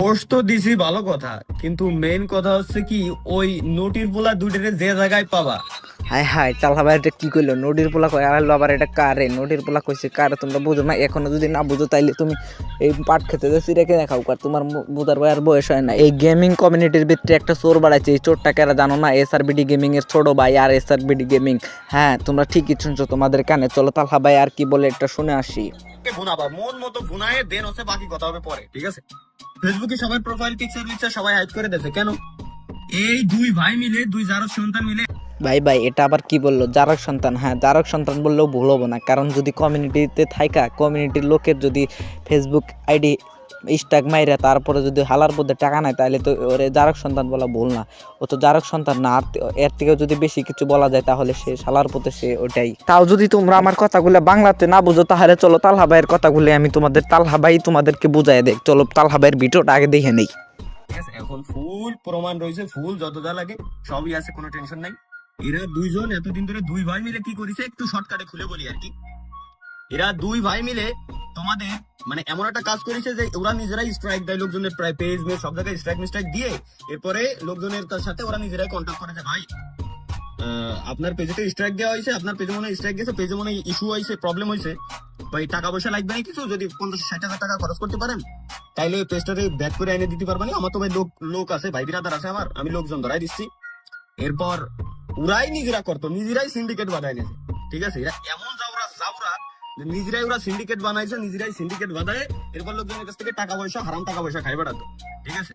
Post তো দিছি ভালো কথা, কিন্তু মেইন কথা হচ্ছে কি, ওই নোটির পোলা দুইটারে যে জায়গায় পাবা। হায় হায় চালহা ভাই এটা কি করলো? নদীর পোলা কয় আলো আবার এটা কারে? নদীর পোলা কইছে কারে? তোমরা বুঝো না এখনো? যদি না বুঝো তাইলে তুমি এই পাট খেতে যে সিরেকে দেখাও কার, তোমার বুঝার আর বয়স হয় না। এই গেমিং কমিউনিটির ভিতরে একটা চোর বাড়াইছে। এই চোরটা কেরা জানো না? SRBD গেমিং এর ছোট ভাই আর SRBD গেমিং। হ্যাঁ তোমরা ঠিকই শুনছো তোমাদের কানে। চলো তালহা ভাই আর কি বলে একটা শুনে আসি। ভুনাবা মন মতো ভুনায় দেন, হচ্ছে বাকি কথা হবে পরে, ঠিক আছে? ফেসবুকে সবাই প্রোফাইল পিকচার সবাই হাইড করে দিয়েছে কেন? এই দুই ভাই মিলে, দুই জারজ সন্তান মিলে। ভাই ভাই এটা আবার কি বললো? জারক সন্তান? হ্যাঁ জারক সন্তান বললেও ভুল হবো না, কারণ যদি কমিউনিটিতে থাইকা কমিউনিটির লোকের যদি ফেসবুক আইডি স্ট্যাগ মাইরা তারপরে যদি হালার মধ্যে টাকা নেয়, তাহলে তো ওরে জারক সন্তান বলা ভুল না। ও তো জারক সন্তান না। আর এর থেকেও যদি বেশি কিছু বলা যায় তাহলে সে শালার পথে সে ওটাই। তাও যদি তোমরা আমার কথাগুলো বাংলাতে না বুঝো তাহলে চলো তালহা ভাইয়ের কথাগুলো আমি তোমাদের, তালহা ভাই তোমাদেরকে বুঝাই দেখ। চলো তালহা ভাইয়ের ভিডিওটা আগে দেখে নেই। ঠিক আছে, এখন ফুল প্রমাণ রয়েছে, ফুল যত যা লাগে সবই আছে, কোনো টেনশন নাই। এরা দুইজন এতদিন ধরে দুই ভাই মিলে কি করেছে একটু শর্টকাটে খুলে বলি আর কি। এরা দুই ভাই মিলে তোমাদের মানে এমন একটা কাজ করেছে যে ওরা নিজেরাই স্ট্রাইক দেয় লোকজনের, প্রায় পেজ মে সব জায়গায় স্ট্রাইক মিস্ট্রাইক দিয়ে এরপরে লোকজনের সাথে ওরা নিজেরাই কন্ট্যাক্ট করেছে, ভাই আপনার পেজে তো স্ট্রাইক দেওয়া হয়েছে, আপনার পেজে মনে হয় স্ট্রাইক গেছে, পেজে মনে হয় ইস্যু হয়েছে, প্রবলেম হয়েছে, ভাই টাকা পয়সা লাগবে না কিছু, যদি 50-60 হাজার টাকা খরচ করতে পারেন তাইলে পেজটাতে ব্যাক করে এনে দিতে পারবেন। আমার তো ভাই লোক আছে, ভাই বিরাদার আছে আমার, আমি লোকজন ধরাই দিচ্ছি। এরপর ওরাই নিজেরা করতো, নিজেরাই সিন্ডিকেট বানায় নিয়েছে, ঠিক আছে? এরা এমন যাওরা নিজেরাই ওরা সিন্ডিকেট বানাইছে, নিজেরাই সিন্ডিকেট বানায় এরপর লোকজনের কাছ থেকে টাকা পয়সা, হারাম টাকা পয়সা খাই বেড়াতো, ঠিক আছে?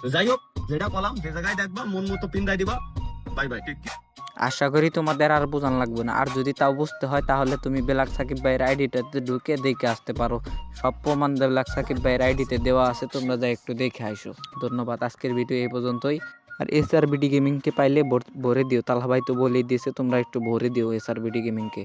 তো যাই হোক, যেটা কলাম, যে জায়গায় দেখবা মন মতো পিন্দাই দিবা। Bye bye, take care. আশা করি তোমাদের আর বোঝান লাগবে না। আর যদি তাও বুঝতে হয় তাহলে তুমি বেলাক সাকিব ভাইয়ের আইডিটাতে ঢুকে দেখে আসতে পারো। সব প্রমাণ বেলাক সাকিব ভাইয়ের আইডিতে দেওয়া আছে, তোমরা যা একটু দেখে আইসো। ধন্যবাদ, আজকের ভিডিও এই পর্যন্তই। আর SRBD গেমিংকে পাইলে ভরে দিও। তালহা ভাই তো বলেই দিয়েছে, তোমরা একটু ভরে দিও SRBD গেমিংকে।